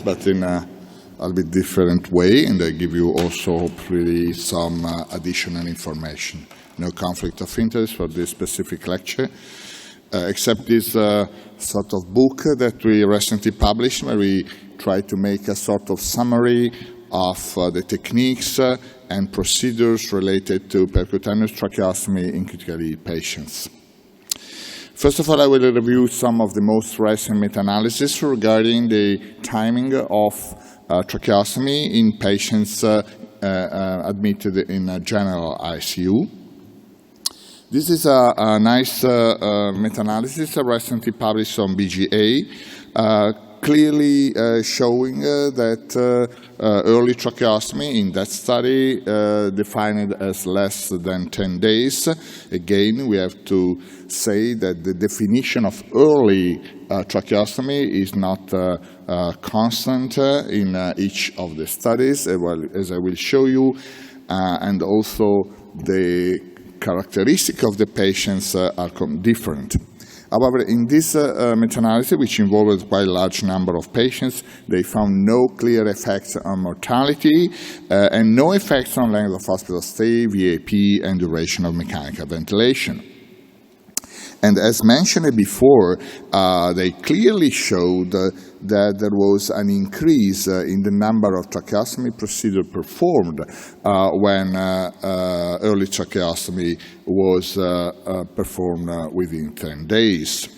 but in a bit different way, and I give you also hopefully some additional information. No conflict of interest for this specific lecture, except this sort of book that we recently published, where we try to make a sort of summary of the techniques and procedures related to percutaneous tracheostomy in critically ill patients. First of all, I will review some of the most recent meta-analysis regarding the timing of tracheostomy in patients admitted in a general ICU. This is a nice meta-analysis recently published on BGA, clearly showing that early tracheostomy in that study defined as less than 10 days. Again, we have to say that the definition of early tracheostomy is not constant in each of the studies, as I will show you, and also the characteristics of the patients are different. However, in this meta-analysis, which involved quite a large number of patients, they found no clear effects on mortality and no effects on length of hospital stay, VAP, and duration of mechanical ventilation. And as mentioned before, they clearly showed that there was an increase in the number of tracheostomy procedures performed when early tracheostomy was performed within 10 days.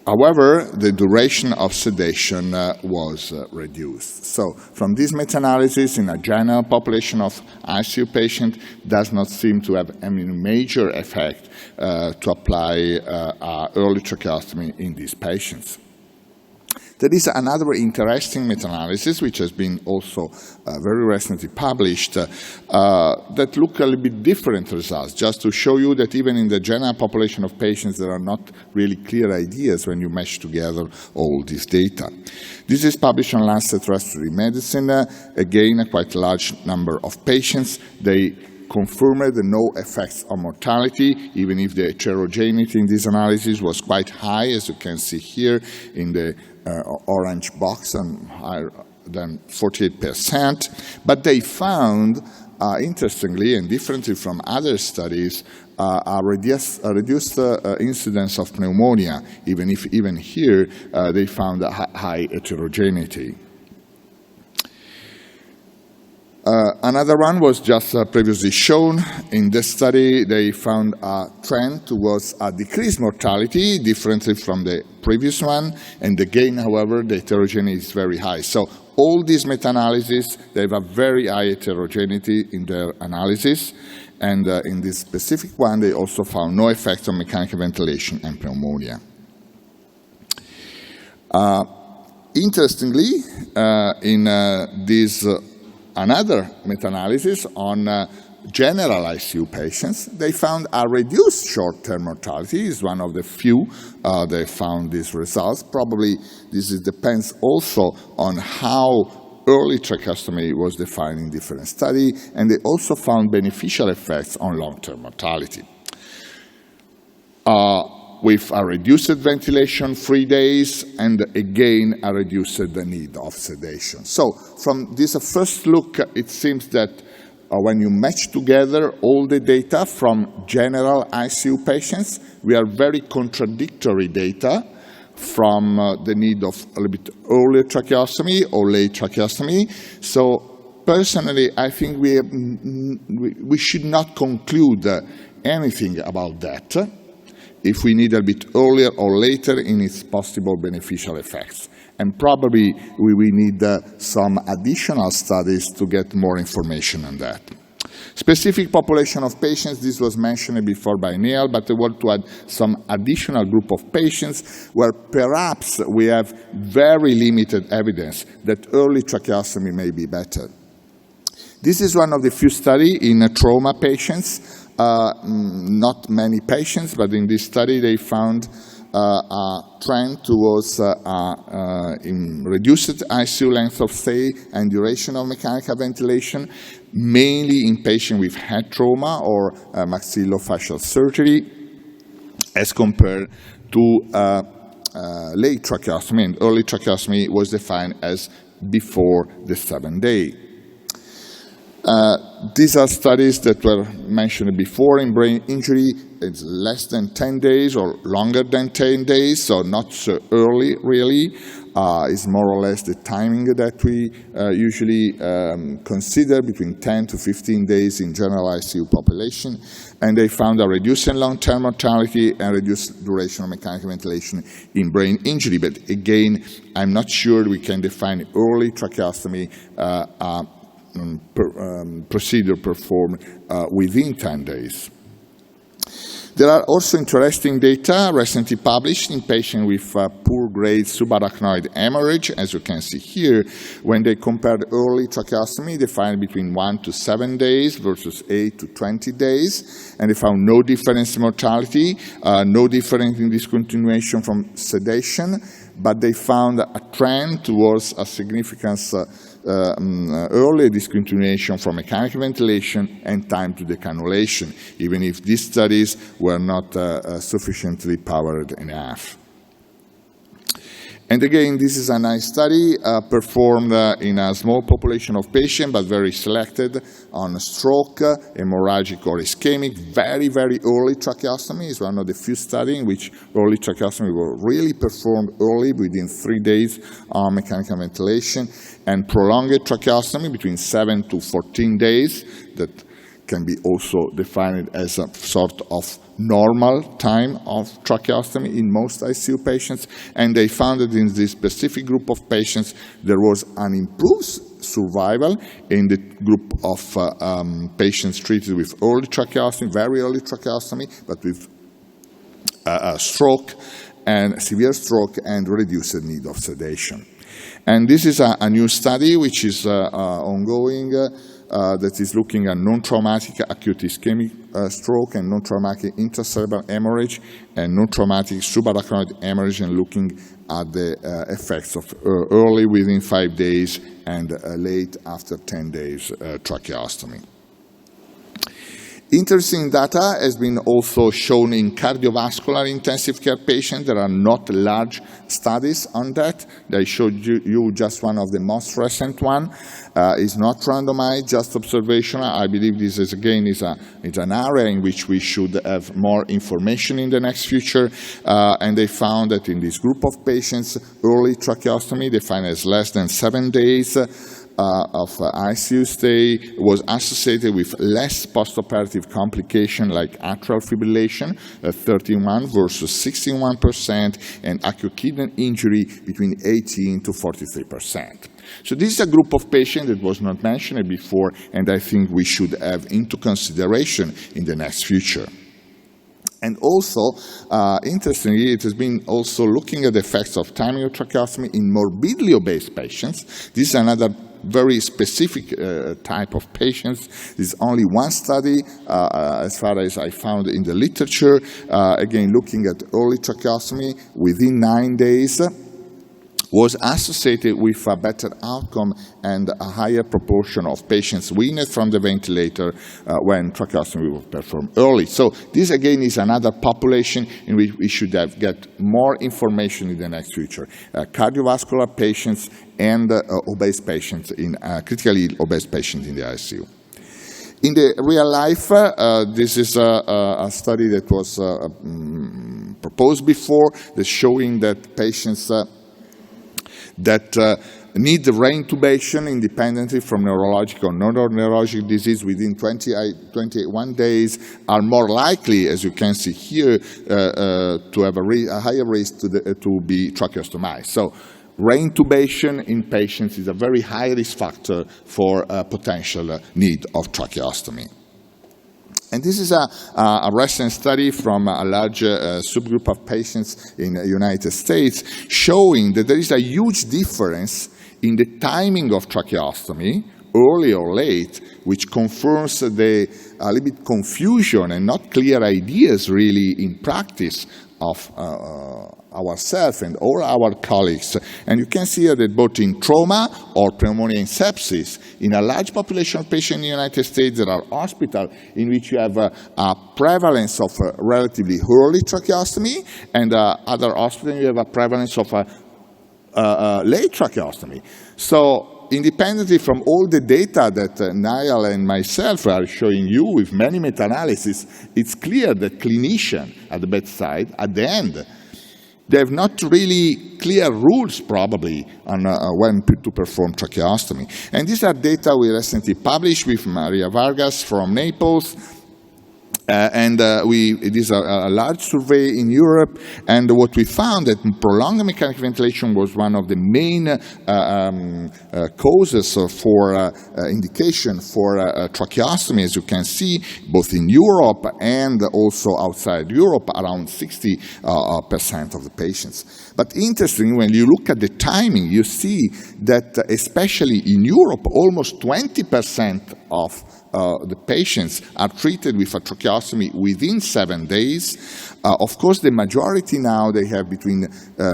However, the duration of sedation was reduced. So from this meta-analysis in a general population of ICU patients does not seem to have any major effect to apply early tracheostomy in these patients. There is another interesting meta-analysis, which has been also very recently published, that look a little bit different results, just to show you that even in the general population of patients, there are not really clear ideas when you mesh together all this data. This is published on Lancet Respiratory Medicine. Again, a quite large number of patients. They confirmed no effects on mortality, even if the heterogeneity in this analysis was quite high, as you can see here in the orange box, and higher than 48%. But they found, interestingly and differently from other studies, a reduced incidence of pneumonia, even if even here they found a high heterogeneity. Another one was just previously shown. In this study, they found a trend towards a decreased mortality, differently from the previous one. And again, however, the heterogeneity is very high. So all these meta-analyses, they have a very high heterogeneity in their analysis. And in this specific one, they also found no effects on mechanical ventilation and pneumonia. Interestingly, in this another meta-analysis on general ICU patients, they found a reduced short-term mortality. Is one of the few they found these results. Probably this depends also on how early tracheostomy was defined in different studies, and they also found beneficial effects on long-term mortality. With a reduced ventilation-free days, and again, a reduced need of sedation. So from this first look, it seems that when you match together all the data from general ICU patients, we are very contradictory data from the need of a little bit earlier tracheostomy or late tracheostomy. So personally, I think we should not conclude anything about that, if we need a bit earlier or later in its possible beneficial effects. And probably we will need some additional studies to get more information on that. Specific population of patients, this was mentioned before by Neil, but I want to add some additional group of patients where perhaps we have very limited evidence that early tracheostomy may be better. This is one of the few studies in trauma patients. Not many patients, but in this study they found a trend towards in reduced ICU length of stay and duration of mechanical ventilation, mainly in patients with head trauma or maxillofacial surgery, as compared to late tracheostomy, and early tracheostomy was defined as before the 7th day. These are studies that were mentioned before in brain injury. It's less than 10 days or longer than 10 days, so not so early, really. It's more or less the timing that we usually consider, between 10 to 15 days in general ICU population. And they found a reduced and long-term mortality and reduced duration of mechanical ventilation in brain injury. But again, I'm not sure we can define early tracheostomy procedure performed within 10 days. There are also interesting data recently published in patients with poor-grade subarachnoid hemorrhage, as you can see here, when they compared early tracheostomy, defined between 1 to 7 days versus 8 to 20 days, and they found no difference in mortality, no difference in discontinuation from sedation, but they found a trend towards a significance early discontinuation from mechanical ventilation and time to decannulation, even if these studies were not sufficiently powered enough. And again, this is a nice study performed in a small population of patients, but very selected on stroke, hemorrhagic or ischemic. Very, very early tracheostomy is one of the few studies in which early tracheostomy were really performed early, within 3 days on mechanical ventilation, and prolonged tracheostomy between 7 to 14 days, that can be also defined as a sort of normal time of tracheostomy in most ICU patients. And they found that in this specific group of patients, there was an improved survival in the group of patients treated with early tracheostomy, very early tracheostomy, but with stroke and severe stroke and reduced need of sedation. And this is a new study which is ongoing, that is looking at non-traumatic acute ischemic stroke and non-traumatic intracerebral hemorrhage and non-traumatic subarachnoid hemorrhage, and looking at the effects of early within 5 days and late after 10 days tracheostomy. Interesting data has been also shown in cardiovascular intensive care patients. There are not large studies on that. I showed you just one of the most recent one. It's not randomized, just observational. I believe this is, again, is an area in which we should have more information in the next future. And they found that in this group of patients, early tracheostomy, defined as less than 7 days, of ICU stay, was associated with less postoperative complication like atrial fibrillation, 31 versus 61%, and acute kidney injury between 18 to 43%. So this is a group of patients that was not mentioned before, and I think we should have into consideration in the next future. And also, interestingly, it has been also looking at the effects of timing of tracheostomy in morbidly obese patients. This is another very specific type of patients. There's only one study, as far as I found in the literature, again, looking at early tracheostomy within 9 days, was associated with a better outcome and a higher proportion of patients weaned from the ventilator when tracheostomy was performed early. So this, again, is another population in which we should get more information in the next future. Cardiovascular patients and obese patients, critically obese patients in the ICU. In the real life, this is a study that was proposed before, that's showing that patients that need reintubation independently from neurological or non-neurologic disease within 21 days are more likely, as you can see here, to have a higher risk to be tracheostomized. So reintubation in patients is a very high risk factor for potential need of tracheostomy. And this is a recent study from a large subgroup of patients in the United States, showing that there is a huge difference in the timing of tracheostomy, early or late, which confirms a little bit confusion and not clear ideas really in practice of ourselves and all our colleagues. And you can see here that both in trauma or pneumonia and sepsis, in a large population of patients in the United States, there are hospitals in which you have a prevalence of relatively early tracheostomy, and other hospitals you have a prevalence of late tracheostomy. So independently from all the data that Niall and myself are showing you with many meta-analyses, it's clear that clinicians at the bedside, at the end, they have not really clear rules probably on when to perform tracheostomy. And these are data we recently published with Maria Vargas from Naples. It is a large survey in Europe, and what we found that prolonged mechanical ventilation was one of the main causes for indication for tracheostomy, as you can see, both in Europe and also outside Europe, around 60% of the patients. But interestingly, when you look at the timing, you see that especially in Europe, almost 20% of the patients are treated with a tracheostomy within 7 days. Of course, the majority now, they have between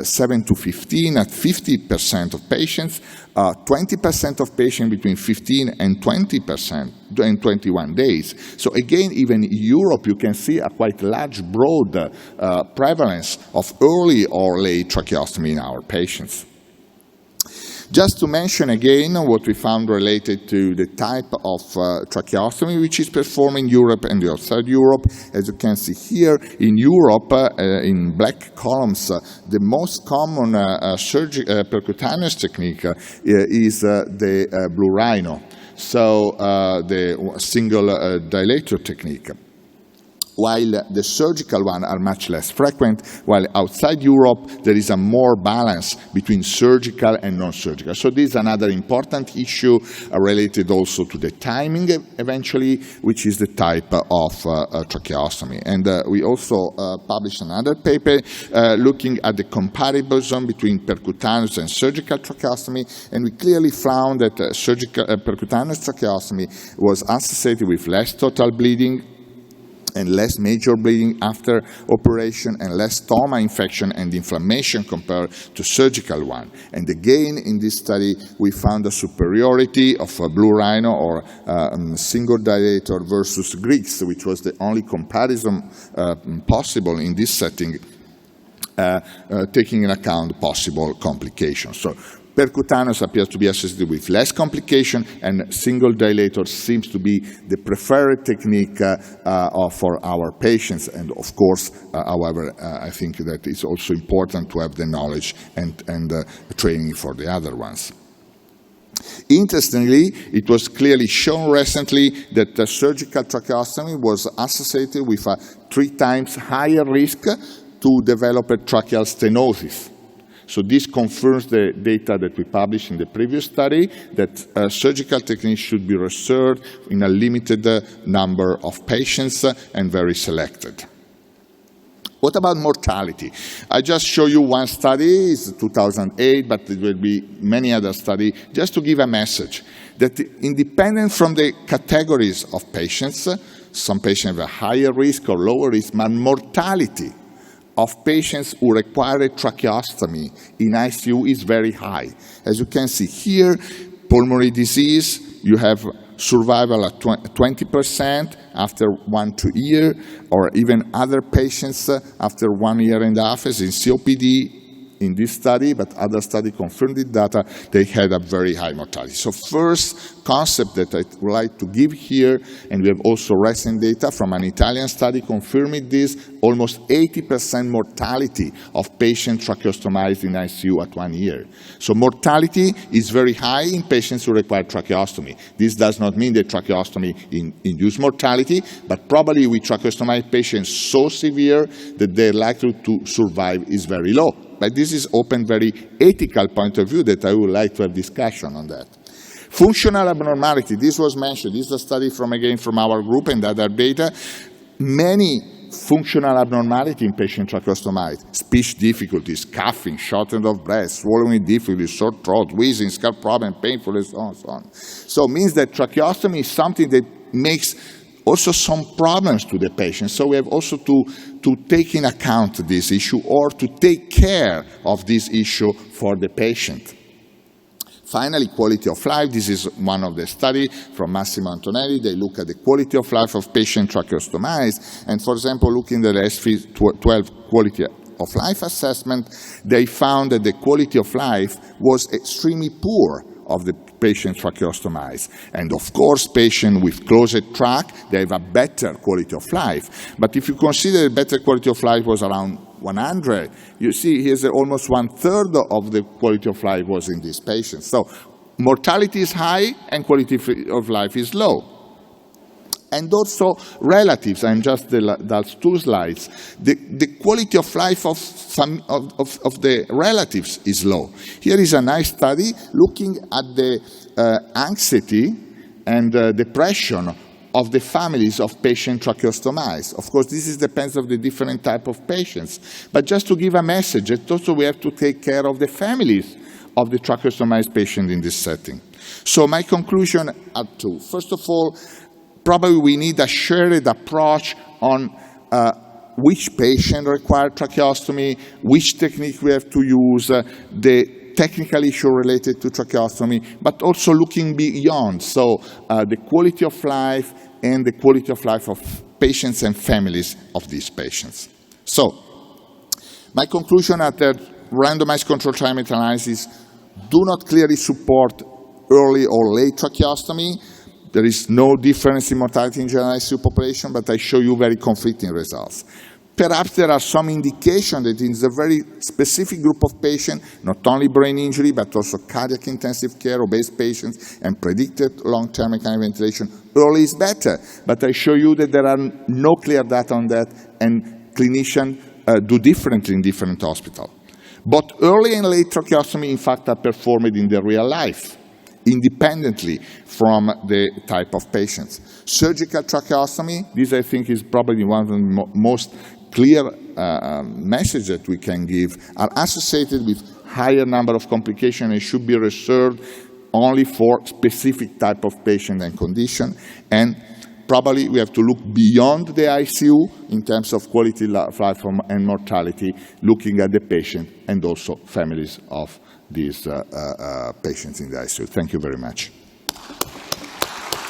7 to 15 at 50% of patients, 20% of patients between 15 and 20% in 21 days. So again, even in Europe, you can see a quite large, broad prevalence of early or late tracheostomy in our patients. Just to mention again what we found related to the type of tracheostomy which is performed in Europe and outside Europe. As you can see here, in Europe, in black columns, the most common percutaneous technique is the blue rhino, so the single dilator technique, while the surgical ones are much less frequent, while outside Europe there is a more balance between surgical and non-surgical. So this is another important issue related also to the timing eventually, which is the type of tracheostomy. And we also published another paper looking at the comparison between percutaneous and surgical tracheostomy, and we clearly found that percutaneous tracheostomy was associated with less total bleeding and less major bleeding after operation and less stoma infection and inflammation compared to surgical one. And again, in this study, we found a superiority of a blue rhino or single dilator versus Greeks, which was the only comparison possible in this setting, taking into account possible complications. So percutaneous appears to be associated with less complication, and single dilator seems to be the preferred technique for our patients. And of course, however, I think that it's also important to have the knowledge and training for the other ones. Interestingly, it was clearly shown recently that the surgical tracheostomy was associated with a 3 times higher risk to develop a tracheal stenosis. So this confirms the data that we published in the previous study, that surgical techniques should be reserved in a limited number of patients and very selected. What about mortality? I just show you one study, it's 2008, but there will be many other studies, just to give a message that independent from the categories of patients, some patients have a higher risk or lower risk, but mortality of patients who require a tracheostomy in ICU is very high. As you can see here, pulmonary disease, you have survival at 20% after 1-2 years, or even other patients after 1.5 years, as in COPD in this study, but other study confirmed the data, they had a very high mortality. So first concept that I would like to give here, and we have also recent data from an Italian study confirming this, almost 80% mortality of patients tracheostomized in ICU at 1 year. So mortality is very high in patients who require tracheostomy. This does not mean that tracheostomy induces mortality, but probably with tracheostomy patients so severe that their likelihood to survive is very low. But this is open, very ethical point of view that I would like to have discussion on that. Functional abnormality, this was mentioned. This is a study from our group and other data. Many functional abnormality in patient tracheostomized. Speech difficulties, coughing, shortness of breath, swallowing difficulties, sore throat, wheezing, scalp problem, painful, and so on, so on. So it means that tracheostomy is something that makes also some problems to the patient. So we have also to take in account this issue or to take care of this issue for the patient. Finally, quality of life. This is one of the studies from Massimo Antonelli. They look at the quality of life of patients tracheostomized. And for example, looking at the SV12 quality of life assessment, they found that the quality of life was extremely poor of the patients tracheostomized. And of course, patients with closed trach, they have a better quality of life. But if you consider the better quality of life was around 100, you see here's almost 1/3 of the quality of life was in these patients. So mortality is high and quality of life is low. And also relatives, I'm just that's 2 slides. The quality of life of the relatives is low. Here is a nice study looking at the anxiety and depression of the families of patients tracheostomized. Of course, this depends on the different type of patients. But just to give a message, that also we have to take care of the families of the tracheostomized patient in this setting. So my conclusion are 2. First of all, probably we need a shared approach on which patient require tracheostomy, which technique we have to use, the technical issue related to tracheostomy, but also looking beyond, so the quality of life and the quality of life of patients and families of these patients. So, my conclusion are that randomized controlled trial meta-analysis do not clearly support early or late tracheostomy. There is no difference in mortality in general ICU population, but I show you very conflicting results. Perhaps there are some indication that in a very specific group of patients, not only brain injury, but also cardiac intensive care, obese patients, and predicted long-term mechanical ventilation, early is better. But I show you that there are no clear data on that, and clinicians do differently in different hospitals. But early and late tracheostomy, in fact, are performed in the real life, independently from the type of patients. Surgical tracheostomy, this I think is probably one of the most clear message that we can give, are associated with higher number of complications and should be reserved only for specific type of patient and condition. And probably we have to look beyond the ICU in terms of quality of life and mortality, looking at the patient and also families of these patients in the ICU. Thank you very much.